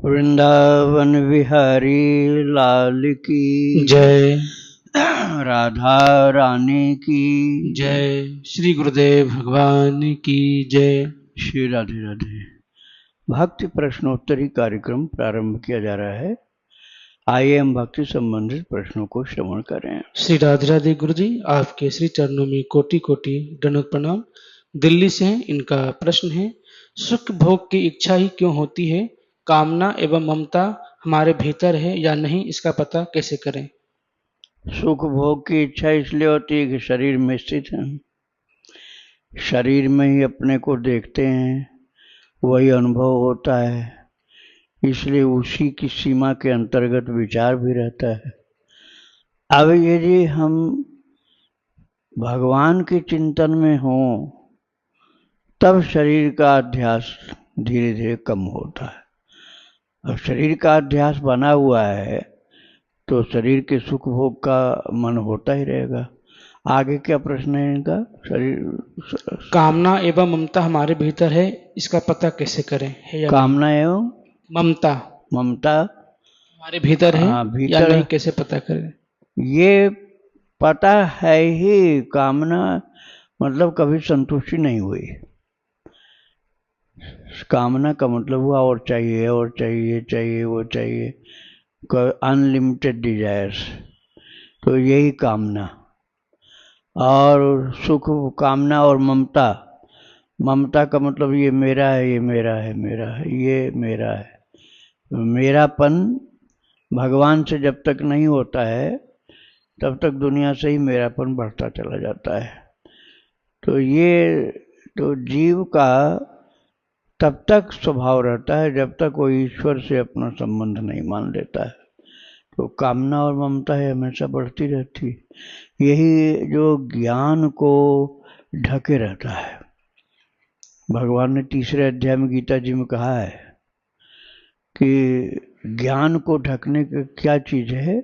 वृंदावन विहारी लाल की जय। राधा रानी की जय। श्री गुरुदेव भगवान की जय। श्री राधे राधे। भक्ति प्रश्नोत्तरी कार्यक्रम प्रारंभ किया जा रहा है। आइए हम भक्ति संबंधित प्रश्नों को श्रवण करें। श्री राधे राधे गुरु जी, आपके श्री चरणों में कोटि कोटि दंडवत प्रणाम। दिल्ली से हैं, इनका प्रश्न है, सुख भोग की इच्छा ही क्यों होती है? कामना एवं ममता हमारे भीतर है या नहीं, इसका पता कैसे करें? सुख भोग की इच्छा इसलिए होती है कि शरीर में स्थित है, शरीर में ही अपने को देखते हैं, वही अनुभव होता है, इसलिए उसी की सीमा के अंतर्गत विचार भी रहता है। अब यदि हम भगवान के चिंतन में हों तब शरीर का अध्यास धीरे धीरे कम होता है। अब शरीर का अध्यास बना हुआ है तो शरीर के सुख भोग का मन होता ही रहेगा। आगे क्या प्रश्न है इनका? शरीर कामना एवं ममता हमारे भीतर है, इसका पता कैसे करें? है या कामना एवं ममता ममता हमारे भीतर है या भीतर नहीं, कैसे पता करें? ये पता है ही। कामना मतलब कभी संतुष्टि नहीं हुई। कामना का मतलब हुआ और चाहिए और चाहिए, चाहिए वो चाहिए, अनलिमिटेड डिजायर्स, तो यही कामना। और सुख कामना और ममता, ममता का मतलब ये मेरा है, ये मेरा है, मेरा है, ये मेरा है। मेरापन भगवान से जब तक नहीं होता है तब तक दुनिया से ही मेरापन बढ़ता चला जाता है। तो ये तो जीव का तब तक स्वभाव रहता है जब तक वो ईश्वर से अपना संबंध नहीं मान लेता है। तो कामना और ममता है हमेशा बढ़ती रहती, यही जो ज्ञान को ढके रहता है। भगवान ने तीसरे अध्याय में गीता जी में कहा है कि ज्ञान को ढकने की क्या चीज है?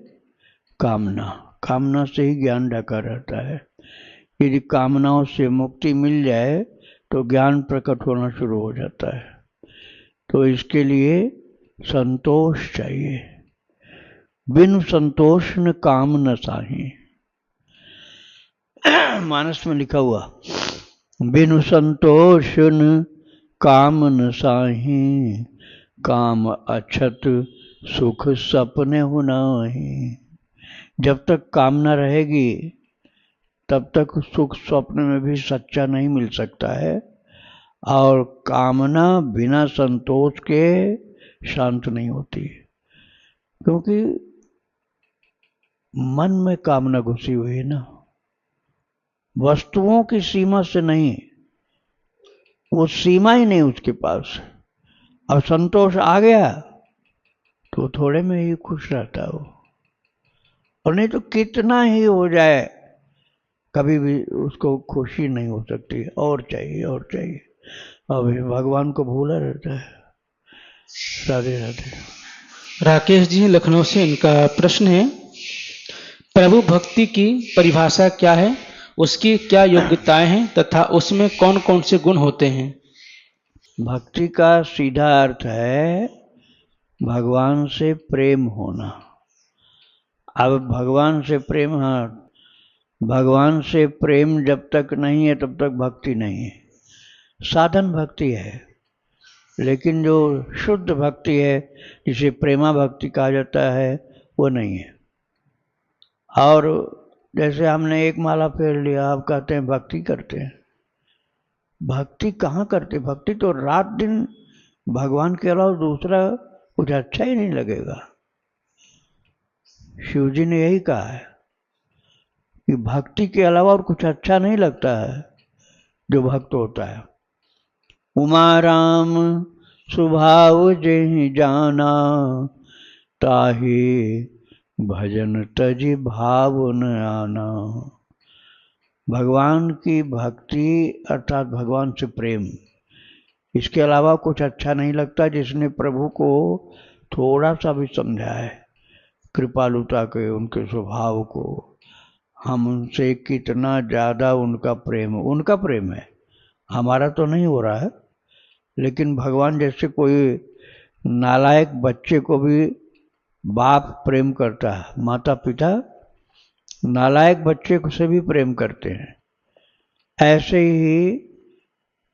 कामना। कामना से ही ज्ञान ढका रहता है। यदि कामनाओं से मुक्ति मिल जाए तो ज्ञान प्रकट होना शुरू हो जाता है। तो इसके लिए संतोष चाहिए। बिनु संतोष न काम न साही, मानस में लिखा हुआ, बिनु संतोष न काम न साही, काम अछत सुख सपने हो नाही। जब तक कामना रहेगी तब तक सुख स्वप्न में भी सच्चा नहीं मिल सकता है, और कामना बिना संतोष के शांत नहीं होती, क्योंकि मन में कामना घुसी हुई है ना, वस्तुओं की सीमा से नहीं, वो सीमा ही नहीं उसके पास। अब संतोष आ गया तो थोड़े में ही खुश रहता है वो, और नहीं तो कितना ही हो जाए कभी भी उसको खुशी नहीं हो सकती, और चाहिए और चाहिए। अभी भगवान को भूला रहता है। राधे राधे। राकेश जी लखनऊ से, इनका प्रश्न है, प्रभु भक्ति की परिभाषा क्या है? उसकी क्या योग्यताएं हैं तथा उसमें कौन कौन से गुण होते हैं? भक्ति का सीधा अर्थ है भगवान से प्रेम होना। अब भगवान से प्रेम, हाँ, भगवान से प्रेम जब तक नहीं है तब तक भक्ति नहीं है। साधन भक्ति है, लेकिन जो शुद्ध भक्ति है जिसे प्रेमा भक्ति कहा जाता है वो नहीं है। और जैसे हमने एक माला फेर लिया, आप कहते हैं भक्ति करते हैं। भक्ति कहाँ करते? भक्ति तो रात दिन भगवान के अलावा दूसरा कुछ अच्छा ही नहीं लगेगा। शिव जी ने यही कहा है कि भक्ति के अलावा और कुछ अच्छा नहीं लगता है जो भक्त होता है। उमा राम स्वभाव जेहि जाना, ताहि भजन तजि भाव न आना। भगवान की भक्ति अर्थात भगवान से प्रेम, इसके अलावा कुछ अच्छा नहीं लगता। जिसने प्रभु को थोड़ा सा भी समझा है, कृपालुता के उनके स्वभाव को, हम उनसे कितना ज़्यादा उनका प्रेम है, हमारा तो नहीं हो रहा है, लेकिन भगवान जैसे कोई नालायक बच्चे को भी बाप प्रेम करता है, माता पिता नालायक बच्चे को से भी प्रेम करते हैं। ऐसे ही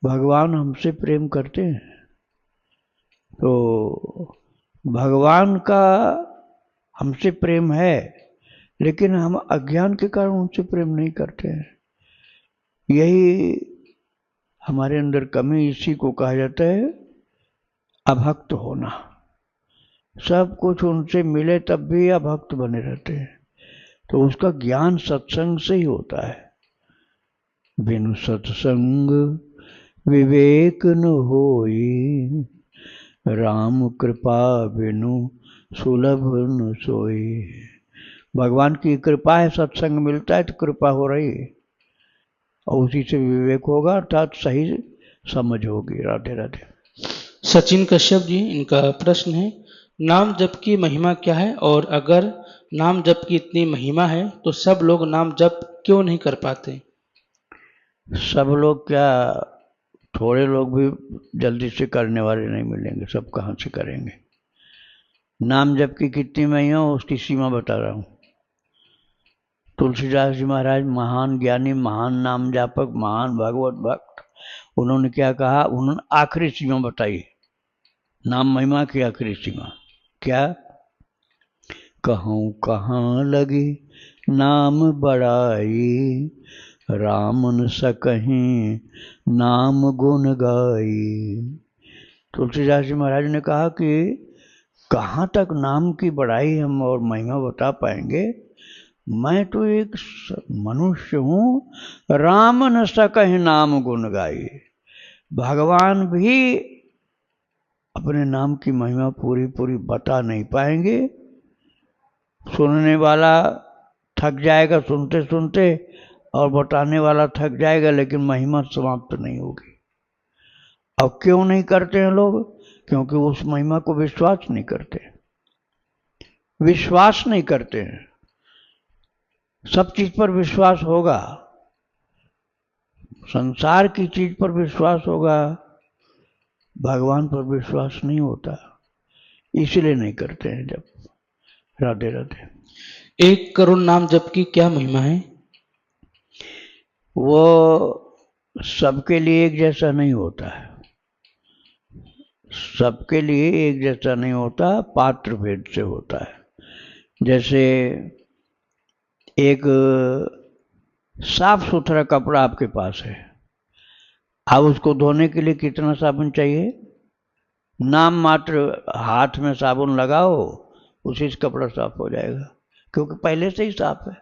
भगवान हमसे प्रेम करते हैं। तो भगवान का हमसे प्रेम है, लेकिन हम अज्ञान के कारण उनसे प्रेम नहीं करते हैं। यही हमारे अंदर कमी, इसी को कहा जाता है अभक्त होना। सब कुछ उनसे मिले तब भी अभक्त बने रहते हैं। तो उसका ज्ञान सत्संग से ही होता है। बिनु सत्संग विवेक न होई, राम कृपा बिनु सुलभ न सोई। भगवान की कृपा है, सत्संग मिलता है तो कृपा हो रही है, और उसी से विवेक होगा, अर्थात सही समझ होगी। राधे राधे। सचिन कश्यप जी, इनका प्रश्न है, नाम जप की महिमा क्या है, और अगर नाम जप की इतनी महिमा है तो सब लोग नाम जप क्यों नहीं कर पाते? सब लोग क्या, थोड़े लोग भी जल्दी से करने वाले नहीं मिलेंगे, सब कहाँ से करेंगे। नाम जप की कितनी महिमा उसकी सीमा बता रहा हूँ। तुलसीदास जी महाराज महान ज्ञानी, महान नाम जापक, महान भगवत भक्त, उन्होंने क्या कहा, उन्होंने आखिरी सीमा बताई नाम महिमा की। आखिरी सीमा क्या, कहूँ कहाँ लगी नाम बड़ाई, रामन सकहीं नाम गुण गाई। तुलसीदास जी महाराज ने कहा कि कहाँ तक नाम की बड़ाई हम और महिमा बता पाएंगे। मैं तो एक मनुष्य हूँ, राम न सकहीं नाम गुण गाई। भगवान भी अपने नाम की महिमा पूरी पूरी बता नहीं पाएंगे। सुनने वाला थक जाएगा सुनते सुनते, और बताने वाला थक जाएगा, लेकिन महिमा समाप्त नहीं होगी। अब क्यों नहीं करते हैं लोग? क्योंकि उस महिमा को विश्वास नहीं करते, विश्वास नहीं करते हैं। सब चीज पर विश्वास होगा, संसार की चीज पर विश्वास होगा, भगवान पर विश्वास नहीं होता, इसलिए नहीं करते हैं जब। राधे राधे। 1 करोड़ नाम जप की क्या महिमा है? वो सबके लिए एक जैसा नहीं होता है, सबके लिए एक जैसा नहीं होता, पात्र भेद से होता है। जैसे एक साफ सुथरा कपड़ा आपके पास है, अब उसको धोने के लिए कितना साबुन चाहिए? नाम मात्र हाथ में साबुन लगाओ, उसी से कपड़ा साफ हो जाएगा, क्योंकि पहले से ही साफ है।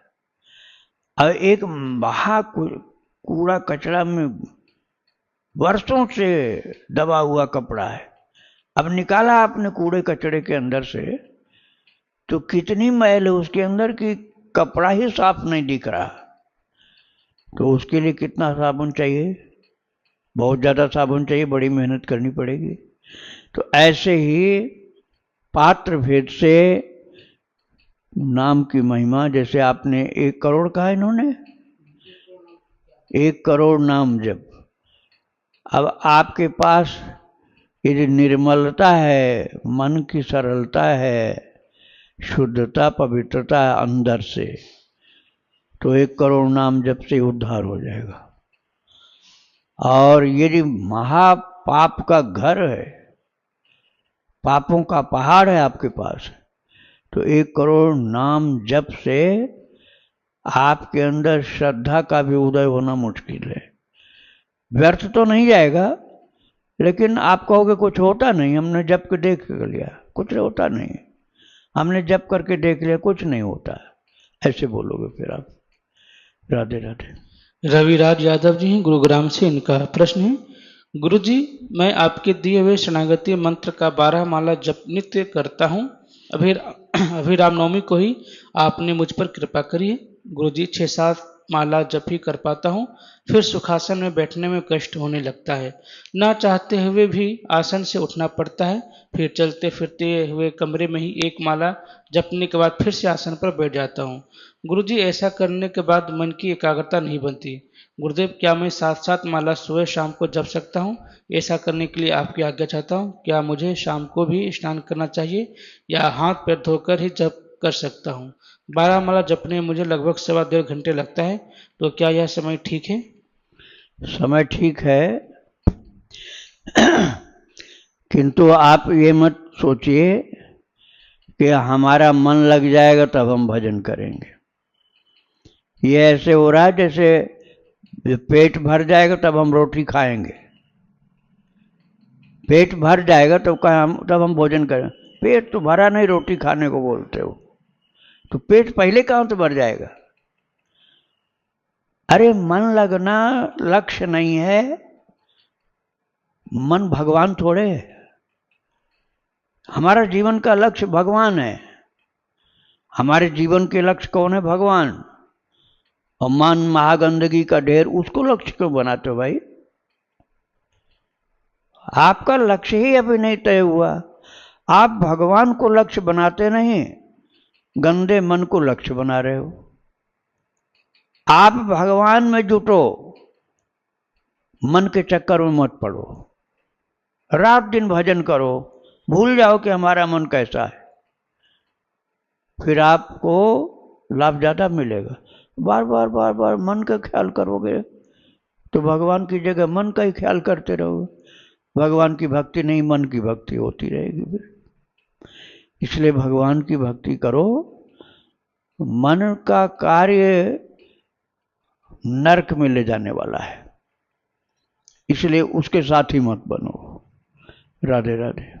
अब एक महा कूड़ा कचरा में वर्षों से दबा हुआ कपड़ा है, अब निकाला आपने कूड़े कचरे के अंदर से, तो कितनी मैल है उसके अंदर कि कपड़ा ही साफ नहीं दिख रहा। तो उसके लिए कितना साबुन चाहिए? बहुत ज़्यादा साबुन चाहिए, बड़ी मेहनत करनी पड़ेगी। तो ऐसे ही पात्र भेद से नाम की महिमा, जैसे आपने 1 करोड़ कहा, इन्होंने 1 करोड़ नाम जप। अब आपके पास यदि निर्मलता है, मन की सरलता है, शुद्धता पवित्रता है अंदर से, तो 1 करोड़ नाम जप से उद्धार हो जाएगा। और यदि महापाप का घर है, पापों का पहाड़ है आपके पास, तो 1 करोड़ नाम जप से आपके अंदर श्रद्धा का भी उदय होना मुश्किल है। व्यर्थ तो नहीं जाएगा, लेकिन आप कहोगे कुछ होता नहीं, हमने जप के देख लिया, कुछ होता नहीं, हमने जप करके देख लिया, कुछ नहीं होता, ऐसे बोलोगे फिर आप। राधे राधे। रविराज यादव जी हैं गुरुग्राम से, इनका प्रश्न है, गुरुजी मैं आपके दिए हुए शरणागति मंत्र का 12 माला जप नित्य करता हूँ। अभी रामनवमी को ही आपने मुझ पर कृपा करी है। गुरुजी 6-7 माला जप ही कर पाता हूँ, फिर सुखासन में बैठने में कष्ट होने लगता है। ना चाहते हुए भी आसन से उठना पड़ता है, फिर चलते फिरते हुए कमरे में ही एक माला जपने के बाद फिर से आसन पर बैठ जाता हूँ। गुरुजी, ऐसा करने के बाद मन की एकाग्रता नहीं बनती। गुरुदेव, क्या मैं साथ साथ माला सुबह शाम को जप सकता हूँ? ऐसा करने के लिए आपकी आज्ञा चाहता हूँ। क्या मुझे शाम को भी स्नान करना चाहिए या हाथ पैर धोकर ही जप कर सकता हूँ? 12 माला जपने में मुझे लगभग 1.25 घंटे लगता है, तो क्या यह समय ठीक है? समय ठीक है, किंतु आप ये मत सोचिए कि हमारा मन लग जाएगा तब हम भजन करेंगे। ये ऐसे हो रहा है जैसे पेट भर जाएगा तब हम रोटी खाएंगे। पेट भर जाएगा तब हम भोजन करें। पेट तो भरा नहीं, रोटी खाने को बोलते हो, तो पेट पहले कहां से भर जाएगा? अरे मन लगना लक्ष्य नहीं है, मन भगवान थोड़े है। हमारा जीवन का लक्ष्य भगवान है। हमारे जीवन के लक्ष्य कौन है? भगवान। और मन महागंदगी का ढेर, उसको लक्ष्य क्यों बनाते हो भाई? आपका लक्ष्य ही अभी नहीं तय हुआ। आप भगवान को लक्ष्य बनाते नहीं, गंदे मन को लक्ष्य बना रहे हो। आप भगवान में जुटो, मन के चक्कर में मत पड़ो। रात दिन भजन करो, भूल जाओ कि हमारा मन कैसा है, फिर आपको लाभ ज्यादा मिलेगा। बार बार बार बार मन का ख्याल करोगे तो भगवान की जगह मन का ही ख्याल करते रहोगे। भगवान की भक्ति नहीं, मन की भक्ति होती रहेगी फिर। इसलिए भगवान की भक्ति करो। मन का कार्य नरक में ले जाने वाला है, इसलिए उसके साथ ही मत बनो। राधे राधे।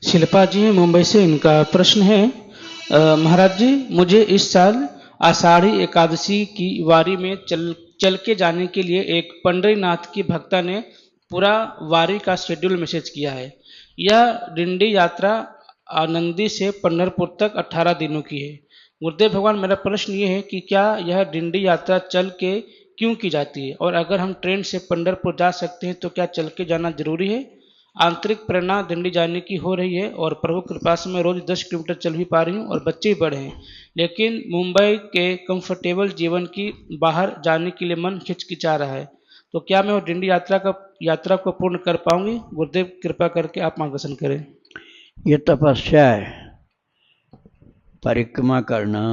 शिल्पा जी मुंबई से, इनका प्रश्न है, महाराज जी, मुझे इस साल आषाढ़ी एकादशी की वारी में चल के जाने के लिए एक पंडरीनाथ की भक्ता ने पूरा वारी का शेड्यूल मैसेज किया है। यह डिंडी यात्रा आनंदी से पंढरपुर तक 18 दिनों की है। गुरुदेव भगवान, मेरा प्रश्न ये है कि क्या यह डिंडी यात्रा चल के क्यों की जाती है, और अगर हम ट्रेन से पंढरपुर जा सकते हैं तो क्या चल के जाना जरूरी है? आंतरिक प्रेरणा दिल्ली जाने की हो रही है और प्रभु कृपा से मैं रोज 10 किलोमीटर चल भी पा रही हूँ और बच्चे भी बड़े हैं, लेकिन मुंबई के कंफर्टेबल जीवन की बाहर जाने के लिए मन हिचकिचा रहा है। तो क्या मैं वो डिंडी यात्रा को पूर्ण कर पाऊंगी? गुरुदेव कृपा करके आप मार्गदर्शन करें। ये तपस्या है। परिक्रमा करना,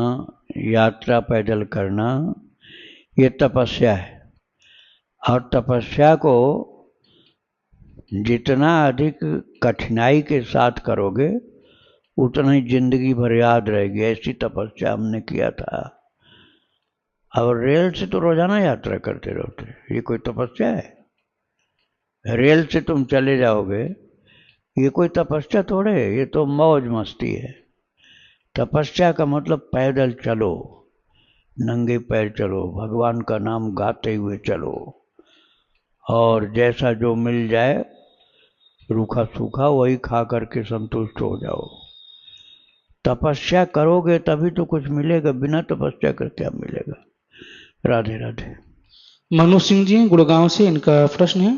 यात्रा पैदल करना, ये तपस्या है। और तपस्या को जितना अधिक कठिनाई के साथ करोगे उतना ही जिंदगी भर याद रहेगी। ऐसी तपस्या हमने किया था। और रेल से तो रोजाना यात्रा करते रहते, ये कोई तपस्या है? रेल से तुम चले जाओगे, ये कोई तपस्या थोड़े है, ये तो मौज मस्ती है। तपस्या का मतलब पैदल चलो, नंगे पैर चलो, भगवान का नाम गाते हुए चलो, और जैसा जो मिल जाए रूखा सूखा वही खा करके संतुष्ट हो जाओ। तपस्या करोगे तभी तो कुछ मिलेगा, बिना तपस्या कर क्या मिलेगा? राधे राधे। मनु सिंह जी गुड़गांव से, इनका प्रश्न है,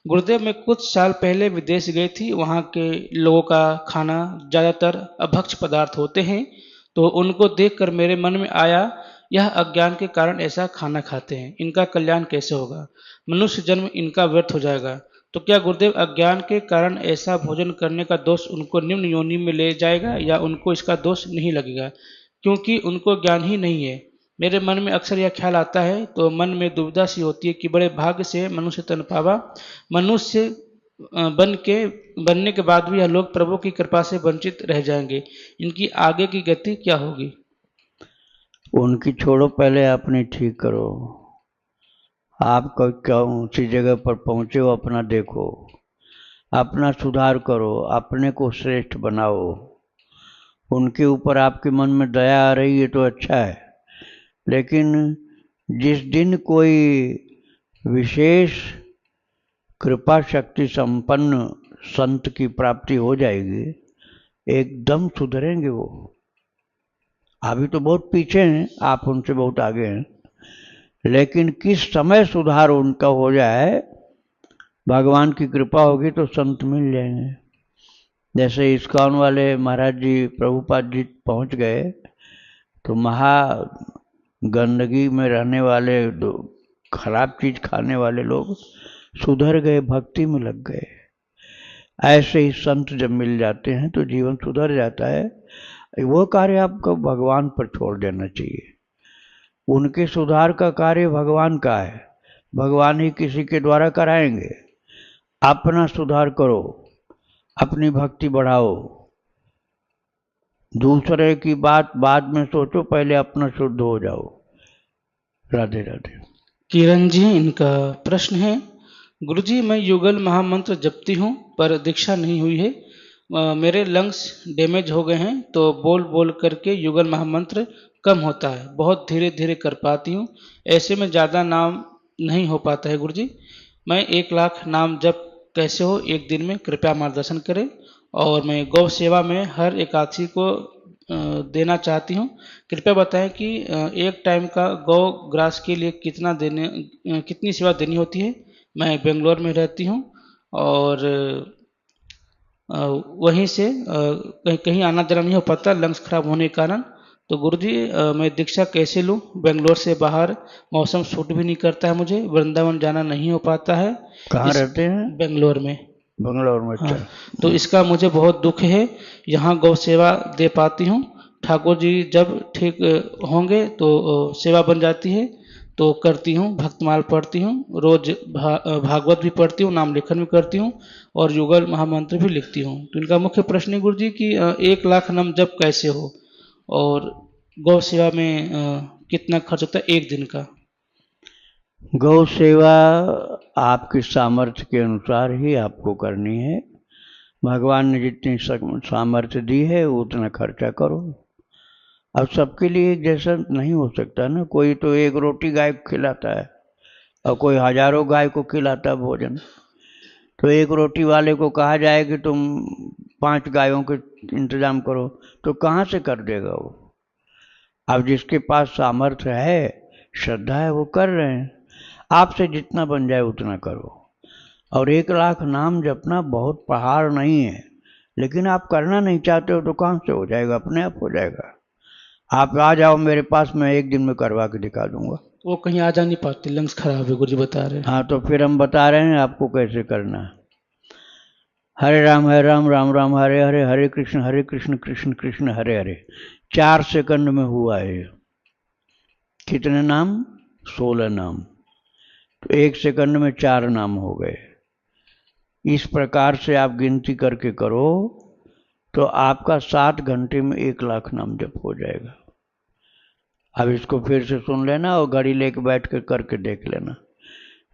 गुरुदेव, मैं कुछ साल पहले विदेश गई थी। वहाँ के लोगों का खाना ज़्यादातर अभक्ष पदार्थ होते हैं, तो उनको देखकर मेरे मन में आया, यह अज्ञान के कारण ऐसा खाना खाते हैं, इनका कल्याण कैसे होगा? मनुष्य जन्म इनका व्यर्थ हो जाएगा। तो क्या गुरुदेव, अज्ञान के कारण ऐसा भोजन करने का दोष उनको निम्न योनि में ले जाएगा, या उनको इसका दोष नहीं लगेगा क्योंकि उनको ज्ञान ही नहीं है? मेरे मन में अक्सर यह ख्याल आता है तो मन में दुविधा सी होती है कि बड़े भाग्य से मनुष्य तन पावा। मनुष्य बनने के बाद भी यह लोग प्रभु की कृपा से वंचित रह जाएंगे। इनकी आगे की गति क्या होगी? उनकी छोड़ो, पहले अपनी ठीक करो। आप कौन सी जगह पर पहुंचे हो अपना देखो, अपना सुधार करो, अपने को श्रेष्ठ बनाओ। उनके ऊपर आपके मन में दया आ रही है तो अच्छा है, लेकिन जिस दिन कोई विशेष कृपा शक्ति संपन्न संत की प्राप्ति हो जाएगी, एकदम सुधरेंगे वो। अभी तो बहुत पीछे हैं, आप उनसे बहुत आगे हैं, लेकिन किस समय सुधार उनका हो जाए, भगवान की कृपा होगी तो संत मिल जाएंगे। जैसे इस्कॉन वाले महाराज जी प्रभुपाद जी पहुंच गए तो गंदगी में रहने वाले, खराब चीज खाने वाले लोग सुधर गए, भक्ति में लग गए। ऐसे ही संत जब मिल जाते हैं तो जीवन सुधर जाता है। वो कार्य आपको भगवान पर छोड़ देना चाहिए। उनके सुधार का कार्य भगवान का है, भगवान ही किसी के द्वारा कराएंगे। अपना सुधार करो, अपनी भक्ति बढ़ाओ, दूसरे की बात बाद में सोचो, पहले अपना शुद्ध हो जाओ। राधे राधे। किरण जी, इनका प्रश्न है, गुरुजी मैं युगल महामंत्र जपती हूँ पर दीक्षा नहीं हुई है। मेरे लंग्स डैमेज हो गए हैं तो बोल बोल करके युगल महामंत्र कम होता है, बहुत धीरे धीरे कर पाती हूँ। ऐसे में ज़्यादा नाम नहीं हो पाता है गुरुजी। मैं 1 लाख नाम जप कैसे हो एक दिन में, कृपया मार्गदर्शन करें। और मैं गौ सेवा में हर एकादशी को देना चाहती हूँ। कृपया बताएं कि एक टाइम का गौ ग्रास के लिए कितनी सेवा देनी होती है। मैं बेंगलोर में रहती हूँ और वहीं से कहीं कहीं आना जाना नहीं हो पाता लंग्स खराब होने के कारण। तो गुरुजी मैं दीक्षा कैसे लूँ? बेंगलोर से बाहर मौसम सूट भी नहीं करता है मुझे, वृंदावन जाना नहीं हो पाता है। कहाँ रहते हैं? बेंगलोर में। बंगलौर में। हाँ, तो इसका मुझे बहुत दुख है। यहाँ गौ सेवा दे पाती हूँ, ठाकुर जी जब ठीक होंगे तो सेवा बन जाती है तो करती हूँ। भक्तमाल पढ़ती हूँ, रोज भागवत भी पढ़ती हूँ, नाम लेखन भी करती हूँ और युगल महामंत्र भी लिखती हूँ। तो इनका मुख्य प्रश्न है गुरु जी कि 1 लाख नाम जप कैसे हो और गौ सेवा में कितना खर्च होता है एक दिन का? गौ सेवा आपकी सामर्थ्य के अनुसार ही आपको करनी है। भगवान ने जितनी सामर्थ्य दी है उतना खर्चा करो। अब सबके लिए एक जैसा नहीं हो सकता ना, कोई तो एक रोटी गाय को खिलाता है और कोई हजारों गाय को खिलाता है भोजन। तो एक रोटी वाले को कहा जाए कि तुम 5 गायों के इंतजाम करो तो कहाँ से कर देगा वो? अब जिसके पास सामर्थ्य है, श्रद्धा है, वो कर रहे हैं। आपसे जितना बन जाए उतना करो। और 1 लाख नाम जपना बहुत पहाड़ नहीं है, लेकिन आप करना नहीं चाहते हो तो कहाँ से हो जाएगा? अपने आप हो जाएगा। आप आ जाओ मेरे पास, मैं एक दिन में करवा के दिखा दूंगा। वो कहीं आ जा नहीं पाते, लंग्स खराब है गुरुजी बता रहे हैं। हाँ, तो फिर हम बता रहे हैं आपको कैसे करना है। हरे राम राम राम हरे हरे, हरे कृष्ण कृष्ण कृष्ण हरे हरे। 4 सेकंड में हुआ है। कितने नाम? 16 नाम। तो 1 सेकंड में 4 नाम हो गए। इस प्रकार से आप गिनती करके करो तो आपका 7 घंटे में 1 लाख नाम जप हो जाएगा। अब इसको फिर से सुन लेना और घड़ी लेके बैठ कर करके देख लेना।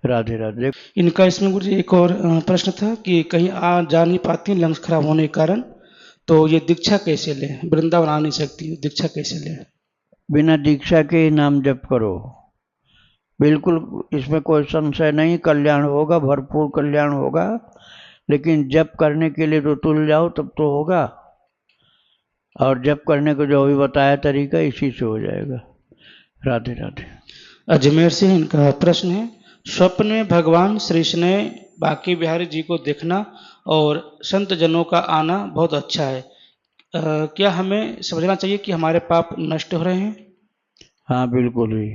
राधे राधे। इनका इसमें गुरुजी एक और प्रश्न था कि कहीं आ जा नहीं पाती लंग्स खराब होने के कारण, तो ये दीक्षा कैसे लें? वृंदावन आ नहीं सकती, दीक्षा कैसे लें? बिना दीक्षा के ही नाम जप करो, बिल्कुल इसमें कोई संशय नहीं। कल्याण होगा, भरपूर कल्याण होगा। लेकिन जप करने के लिए तो तुल जाओ तब तो होगा। और जप करने को जो भी बताया तरीका, इसी से हो जाएगा। राधे राधे। अजमेर से इनका प्रश्न है, स्वप्न में भगवान श्री कृष्ण ने बांके बिहारी जी को देखना और संत जनों का आना बहुत अच्छा है। क्या हमें समझना चाहिए कि हमारे पाप नष्ट हो रहे हैं? हाँ, बिल्कुल ही।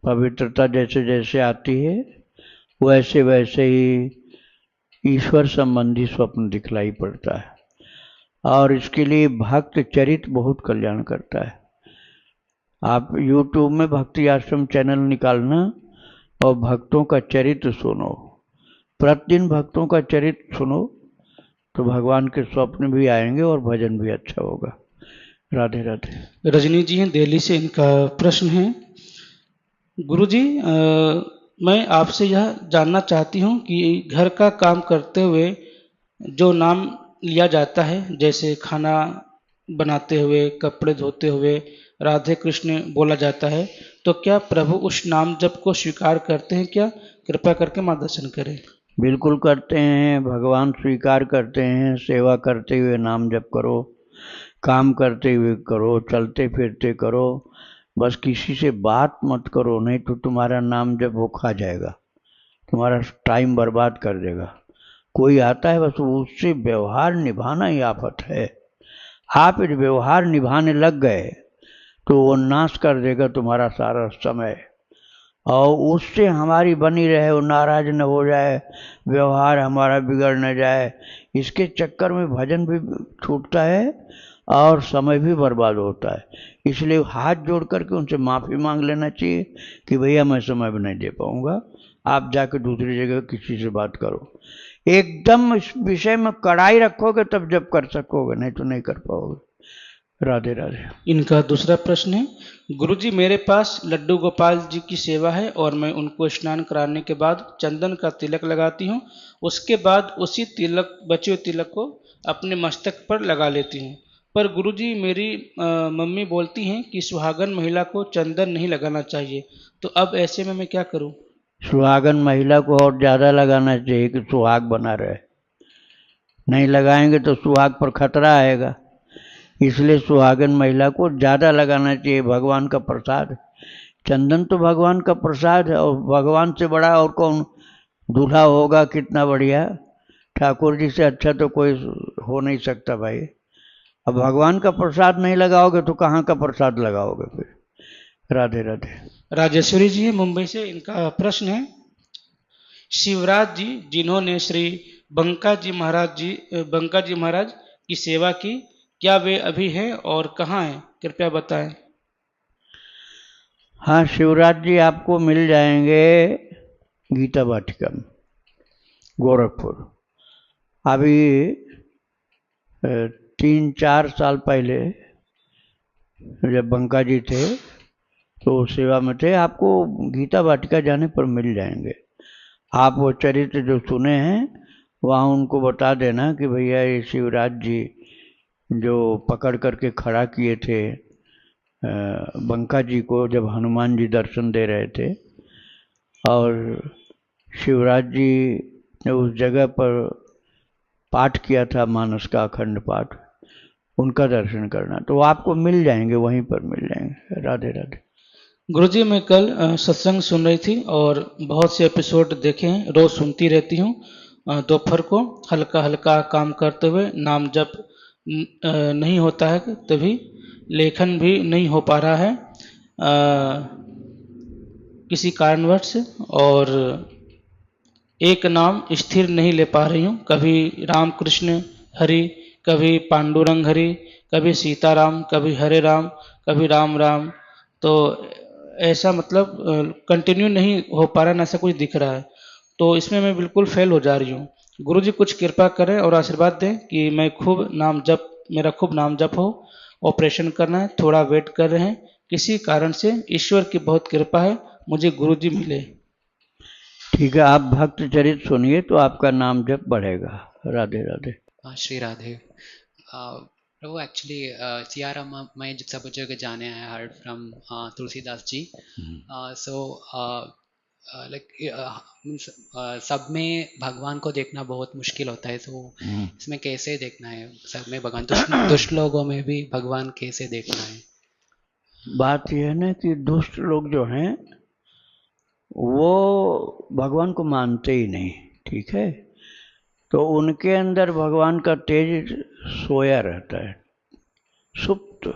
पवित्रता जैसे जैसे आती है वैसे वैसे ही ईश्वर संबंधी स्वप्न दिखलाई पड़ता है। और इसके लिए भक्त चरित बहुत कल्याण करता है। आप YouTube में भक्ति आश्रम चैनल निकालना और भक्तों का चरित्र सुनो। प्रतिदिन भक्तों का चरित्र सुनो तो भगवान के स्वप्न भी आएंगे और भजन भी अच्छा होगा। राधे राधे। रजनी जी हैं दिल्ली से, इनका प्रश्न है, गुरुजी मैं आपसे यह जानना चाहती हूँ कि घर का काम करते हुए जो नाम लिया जाता है, जैसे खाना बनाते हुए, कपड़े धोते हुए राधे कृष्ण बोला जाता है, तो क्या प्रभु उस नाम जप को स्वीकार करते हैं क्या? कृपया करके मार्गदर्शन करें। बिल्कुल करते हैं, भगवान स्वीकार करते हैं। सेवा करते हुए नाम जप करो, काम करते हुए करो, चलते फिरते करो, बस किसी से बात मत करो, नहीं तो तुम्हारा नाम जब वो खा जाएगा, तुम्हारा टाइम बर्बाद कर देगा। कोई आता है बस उससे व्यवहार निभाना ही आफत है। आप यदि व्यवहार निभाने लग गए तो वो नाश कर देगा तुम्हारा सारा समय, और उससे हमारी बनी रहे, वो नाराज न हो जाए, व्यवहार हमारा बिगड़ न जाए, इसके चक्कर में भजन भी छूटता है और समय भी बर्बाद होता है। इसलिए हाथ जोड़ करके उनसे माफ़ी मांग लेना चाहिए कि भैया मैं समय भी नहीं दे पाऊंगा, आप जाकर दूसरी जगह किसी से बात करो। एकदम इस विषय में कड़ाई रखोगे तब जब कर सकोगे, नहीं तो नहीं कर पाओगे। राधे राधे। इनका दूसरा प्रश्न है, गुरुजी मेरे पास लड्डू गोपाल जी की सेवा है और मैं उनको स्नान कराने के बाद चंदन का तिलक लगाती हूँ। उसके बाद उसी तिलक बचे हुए तिलक को अपने मस्तक पर लगा लेती हूँ। पर गुरुजी मेरी मम्मी बोलती हैं कि सुहागन महिला को चंदन नहीं लगाना चाहिए, तो अब ऐसे में मैं क्या करूँ? सुहागन महिला को और ज़्यादा लगाना चाहिए कि सुहाग बना रहे। नहीं लगाएंगे तो सुहाग पर खतरा आएगा, इसलिए सुहागन महिला को ज़्यादा लगाना चाहिए। भगवान का प्रसाद, चंदन तो भगवान का प्रसाद है, और भगवान से बड़ा और कौन दूल्हा होगा। कितना बढ़िया, ठाकुर जी से अच्छा तो कोई हो नहीं सकता भाई। अब भगवान का प्रसाद नहीं लगाओगे तो कहाँ का प्रसाद लगाओगे फिर। राधे राधे। राजेश्वरी जी है मुंबई से, इनका प्रश्न है, शिवराज जी जिन्होंने श्री बंका जी महाराज की सेवा की, क्या वे अभी हैं और कहाँ हैं, कृपया बताएं। हाँ, शिवराज जी आपको मिल जाएंगे गीता वाटिका में, गोरखपुर। अभी 3-4 साल पहले जब बंका जी थे तो सेवा में थे, आपको गीता वाटिका जाने पर मिल जाएंगे। आप वो चरित्र जो सुने हैं वहाँ उनको बता देना कि भैया ये शिवराज जी जो पकड़ करके खड़ा किए थे बंका जी को, जब हनुमान जी दर्शन दे रहे थे, और शिवराज जी ने उस जगह पर पाठ किया था मानस का अखंड पाठ, उनका दर्शन करना, तो आपको मिल जाएंगे, वहीं पर मिल जाएंगे। राधे राधे। गुरुजी मैं कल सत्संग सुन रही थी और बहुत से एपिसोड देखे हैं, रोज सुनती रहती हूँ। दोपहर को हल्का हल्का काम करते हुए नाम जप नहीं होता है, तभी लेखन भी नहीं हो पा रहा है किसी कारणवश, और एक नाम स्थिर नहीं ले पा रही हूँ। कभी रामकृष्ण हरि, कभी पांडुरंग हरि, कभी सीताराम, कभी हरे राम, कभी राम राम। तो ऐसा मतलब कंटिन्यू नहीं हो पा रहा है, ना ऐसा कुछ दिख रहा है, तो इसमें मैं बिल्कुल फेल हो जा रही हूँ। गुरुजी कुछ कृपा करें और आशीर्वाद दें कि मैं मेरा खूब नाम जप हो। ऑपरेशन करना है, थोड़ा वेट कर रहे हैं, किसी कारण से ईश्वर की बहुत कृपा है मुझे गुरुजी मिले। ठीक है, आप भक्त चरित सुनिए तो आपका नाम जप बढ़ेगा। राधे राधे। श्री राधे। प्रभु एक्चुअली सियाराम मैं सब जगह जाने हैं, heard from Tulsidas ji. So like सब में भगवान को देखना बहुत मुश्किल होता है, तो इसमें कैसे देखना है सब में भगवान, दुष्ट लोगों में भी भगवान कैसे देखना है? बात यह है ना कि दुष्ट लोग जो हैं वो भगवान को मानते ही नहीं, ठीक है, तो उनके अंदर भगवान का तेज सोया रहता है, सुप्त।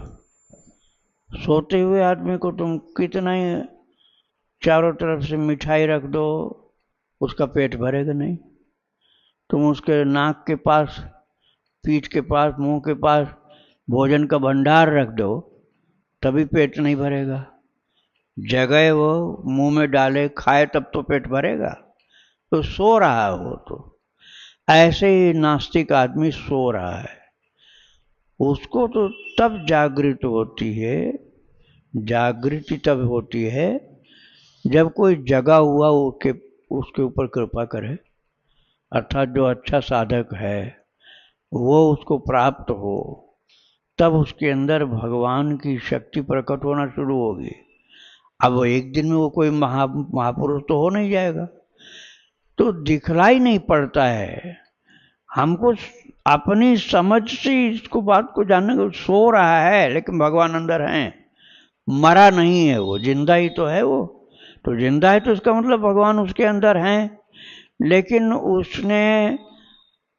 सोते हुए आदमी को तुम कितना ही चारों तरफ से मिठाई रख दो, उसका पेट भरेगा नहीं। तुम उसके नाक के पास, पीठ के पास, मुंह के पास भोजन का भंडार रख दो, तभी पेट नहीं भरेगा। जगह वो मुंह में डाले खाए तब तो पेट भरेगा। तो सो रहा है वो, तो ऐसे ही नास्तिक आदमी सो रहा है, उसको तो तब जागृत होती है, जागृति तब होती है जब कोई जगा हुआ उसके ऊपर कृपा करे, अर्थात जो अच्छा साधक है वो उसको प्राप्त हो, तब उसके अंदर भगवान की शक्ति प्रकट होना शुरू होगी। अब वो एक दिन में वो कोई महापुरुष तो हो नहीं जाएगा, तो दिखलाई नहीं पड़ता है हमको, अपनी समझ से इसको बात को जानने को। सो रहा है लेकिन भगवान अंदर हैं, मरा नहीं है, वो जिंदा ही तो है। वो तो जिंदा है तो इसका मतलब भगवान उसके अंदर हैं, लेकिन उसने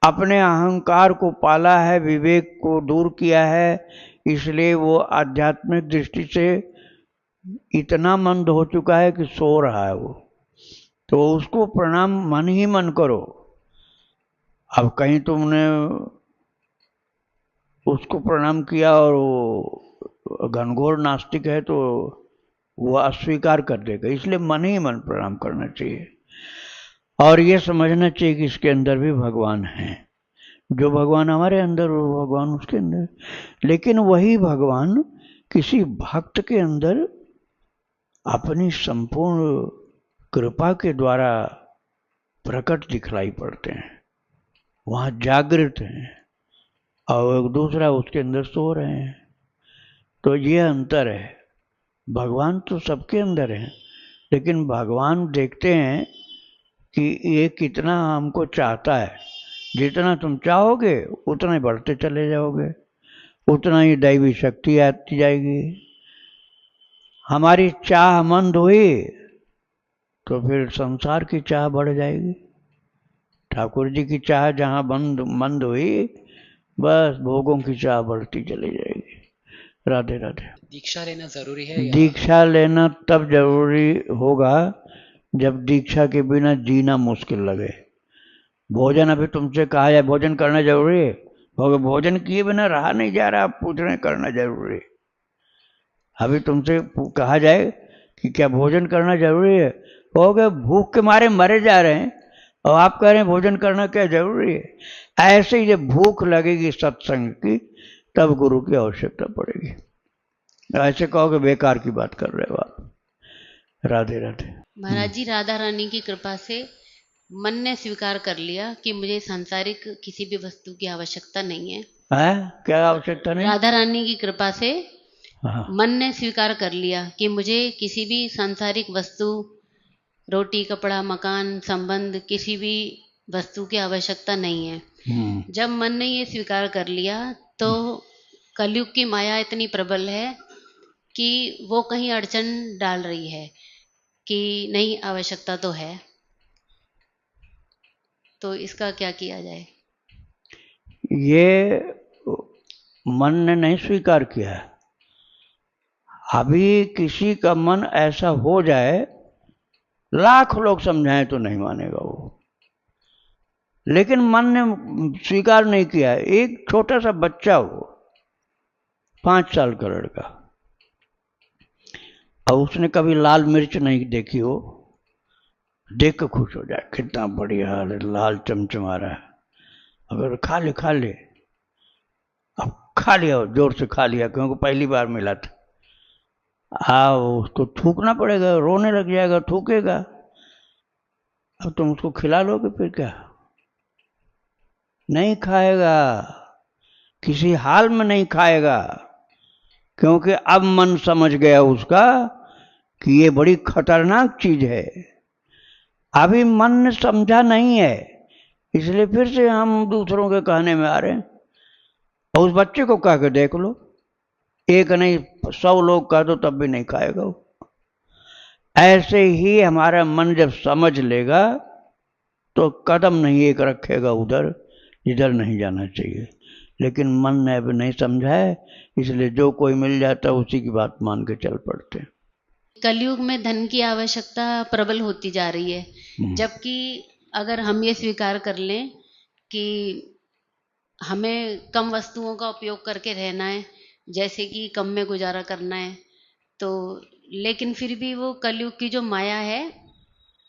अपने अहंकार को पाला है, विवेक को दूर किया है, इसलिए वो आध्यात्मिक दृष्टि से इतना मंद हो चुका है कि सो रहा है वो। तो उसको प्रणाम मन ही मन करो। अब कहीं तुमने उसको प्रणाम किया और वो घनघोर नास्तिक है तो वो अस्वीकार कर देगा, इसलिए मन ही मन प्रणाम करना चाहिए। और ये समझना चाहिए कि इसके अंदर भी भगवान है। जो भगवान हमारे अंदर वो भगवान उसके अंदर। लेकिन वही भगवान किसी भक्त के अंदर अपनी संपूर्ण कृपा के द्वारा प्रकट दिखलाई पड़ते हैं, वहां जागृत हैं, और एक दूसरा उसके अंदर सो रहे हैं। तो ये अंतर है। भगवान तो सबके अंदर है, लेकिन भगवान देखते हैं कि ये कितना हमको चाहता है। जितना तुम चाहोगे उतना ही बढ़ते चले जाओगे, उतना ही दैवी शक्ति आती जाएगी। हमारी चाह मंद हुई तो फिर संसार की चाह बढ़ जाएगी। ठाकुर जी की चाह जहाँ मंद हुई, बस भोगों की चाह बढ़ती चली जाएगी। राधे राधे। दीक्षा लेना जरूरी है या दीक्षा लेना तब जरूरी होगा जब दीक्षा के बिना जीना मुश्किल लगे। भोजन अभी तुमसे कहा जाए भोजन करना जरूरी है, भोजन किए बिना रहा नहीं जा रहा, आप पूछ रहे हैं करना जरूरी है। अभी तुमसे कहा जाए कि क्या भोजन करना जरूरी है, कहोगे भूख के मारे मरे जा रहे हैं, और आप कह रहे हैं भोजन करना क्या जरूरी है। ऐसे ही जब भूख लगेगी सत्संग की, तब गुरु की आवश्यकता पड़ेगी। ऐसे कहोगे बेकार की बात कर रहे हो आप। राधे राधे। महाराज जी, राधा रानी की कृपा से मन ने स्वीकार कर लिया कि मुझे सांसारिक किसी भी वस्तु की आवश्यकता नहीं है। क्या आवश्यकता नहीं? राधा रानी की कृपा से हाँ। मन ने स्वीकार कर लिया कि मुझे किसी भी सांसारिक वस्तु, रोटी कपड़ा मकान संबंध, किसी भी वस्तु की आवश्यकता नहीं है। जब मन ने ये स्वीकार कर लिया तो कलयुग की माया इतनी प्रबल है कि वो कहीं अड़चन डाल रही है कि नहीं आवश्यकता तो है, तो इसका क्या किया जाए? ये मन ने नहीं स्वीकार किया। अभी किसी का मन ऐसा हो जाए, लाख लोग समझाएं तो नहीं मानेगा वो, लेकिन मन ने स्वीकार नहीं किया। एक छोटा सा बच्चा हो, 5 साल का लड़का, और उसने कभी लाल मिर्च नहीं देखी हो, देख कर खुश हो जाए, कितना बढ़िया लाल चमचमा रहा है, अगर खा ले। अब खा लिया, जोर से खा लिया, क्योंकि पहली बार मिला था। उसको थूकना पड़ेगा, रोने लग जाएगा, थूकेगा। अब तुम उसको खिला लोगे फिर क्या? नहीं खाएगा, किसी हाल में नहीं खाएगा, क्योंकि अब मन समझ गया उसका कि ये बड़ी खतरनाक चीज है। अभी मन ने समझा नहीं है, इसलिए फिर से हम दूसरों के कहने में आ रहे हैं। और उस बच्चे को कह के देख लो, एक नहीं 100 लोग कह दो तब भी नहीं खाएगा वो। ऐसे ही हमारा मन जब समझ लेगा तो कदम नहीं एक रखेगा उधर जिधर नहीं जाना चाहिए। लेकिन मन ने अभी नहीं समझा है, इसलिए जो कोई मिल जाता है उसी की बात मान के चल पड़ते हैं। कलयुग में धन की आवश्यकता प्रबल होती जा रही है, जबकि अगर हम ये स्वीकार कर लें कि हमें कम वस्तुओं का उपयोग करके रहना है, जैसे कि कम में गुजारा करना है, तो लेकिन फिर भी वो कलयुग की जो माया है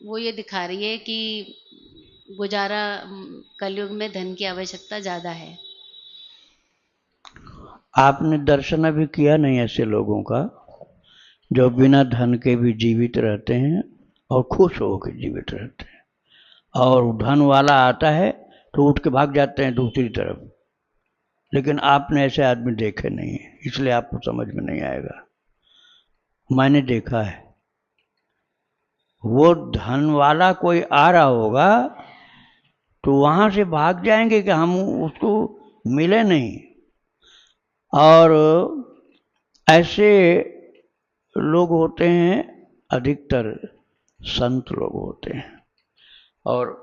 वो ये दिखा रही है कि गुजारा, कलयुग में धन की आवश्यकता ज़्यादा है। आपने दर्शन अभी किया नहीं ऐसे लोगों का जो बिना धन के भी जीवित रहते हैं और खुश होकर जीवित रहते हैं, और धन वाला आता है तो उठ के भाग जाते हैं दूसरी तरफ। लेकिन आपने ऐसे आदमी देखे नहीं है, इसलिए आपको समझ में नहीं आएगा। मैंने देखा है, वो धन वाला कोई आ रहा होगा तो वहां से भाग जाएंगे कि हम उसको मिले नहीं। और ऐसे लोग होते हैं, अधिकतर संत लोग होते हैं, और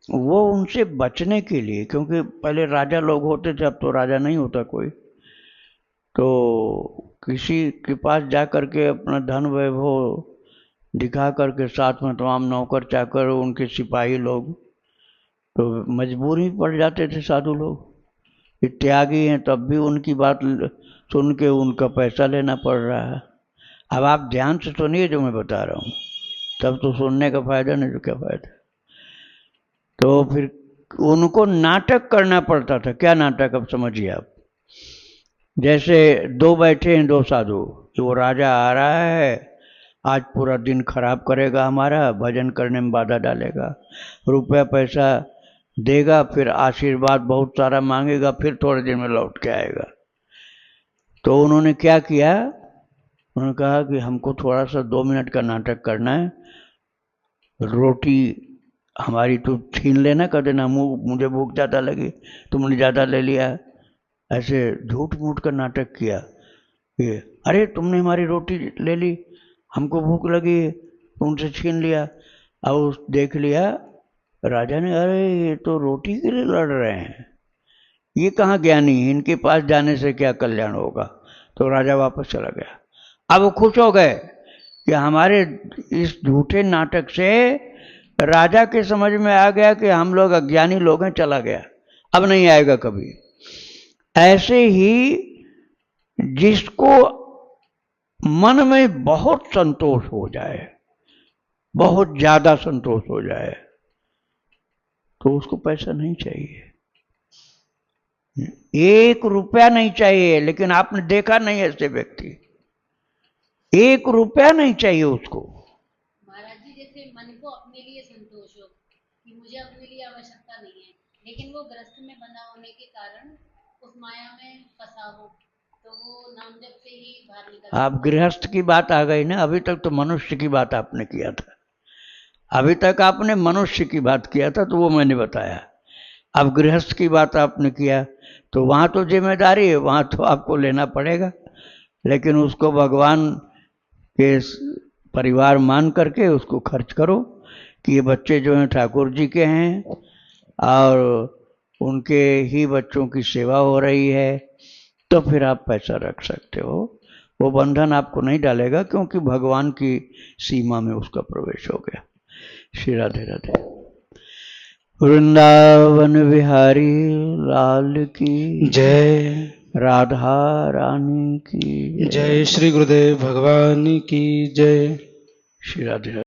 वो उनसे बचने के लिए, क्योंकि पहले राजा लोग होते थे, अब तो राजा नहीं होता कोई, तो किसी के पास जा करके अपना धन वैभव दिखा करके, साथ में तमाम नौकर चाकर, उनके सिपाही लोग, तो मजबूरी पड़ जाते थे साधु लोग। ये त्यागी हैं, तब भी उनकी बात सुन के उनका पैसा लेना पड़ रहा है। अब आप ध्यान से सुनिए जो मैं बता रहा हूँ, तब तो सुनने का फायदा नहीं तो क्या फायदा। तो फिर उनको नाटक करना पड़ता था। क्या नाटक, अब समझिए आप। जैसे दो बैठे हैं, दो साधु, वो राजा आ रहा है, आज पूरा दिन खराब करेगा हमारा, भजन करने में बाधा डालेगा, रुपया पैसा देगा, फिर आशीर्वाद बहुत सारा मांगेगा, फिर थोड़े दिन में लौट के आएगा। तो उन्होंने क्या किया, उन्होंने कहा कि हमको थोड़ा सा 2 मिनट का नाटक करना है, रोटी हमारी तो छीन लेना, कर देना, मुझे भूख ज़्यादा लगी, तुमने ज़्यादा ले लिया। ऐसे झूठ मूठ का नाटक किया कि अरे तुमने हमारी रोटी ले ली, हमको भूख लगी, तुमसे छीन लिया। अब देख लिया राजा ने, अरे ये तो रोटी के लिए लड़ रहे हैं, ये कहाँ ज्ञानी, इनके पास जाने से क्या कल्याण होगा। तो राजा वापस चला गया। अब वो खुश हो गए कि हमारे इस झूठे नाटक से राजा के समझ में आ गया कि हम लोग अज्ञानी लोग हैं, चला गया, अब नहीं आएगा कभी। ऐसे ही जिसको मन में बहुत संतोष हो जाए, बहुत ज्यादा संतोष हो जाए, तो उसको पैसा नहीं चाहिए, 1 रुपया नहीं चाहिए। लेकिन आपने देखा नहीं ऐसे व्यक्ति, 1 रुपया नहीं चाहिए उसको। महाराज जी, जैसे मन को अपने लिए संतोष हो कि मुझे अपने लिए आवश्यकता नहीं है, लेकिन वो ग्रस्त में बंधा होने के कारण उस माया में फंसा हो, तो वो नाम जप से ही बाहर निकल। आप गृहस्थ की बात आ गई ना, अभी तक तो मनुष्य की बात आपने किया था, अभी तक आपने मनुष्य की बात किया था, तो वो मैंने बताया। अब गृहस्थ की बात आपने किया, तो वहाँ तो जिम्मेदारी है, वहाँ तो आपको लेना पड़ेगा, लेकिन उसको भगवान के परिवार मान करके उसको खर्च करो कि ये बच्चे जो हैं ठाकुर जी के हैं और उनके ही बच्चों की सेवा हो रही है, तो फिर आप पैसा रख सकते हो। वो बंधन आपको नहीं डालेगा, क्योंकि भगवान की सीमा में उसका प्रवेश हो गया। श्री राधे राधे। वृंदावन बिहारी लाल की जय। राधा रानी की जय। श्री गुरुदेव भगवान की जय। श्री राधे।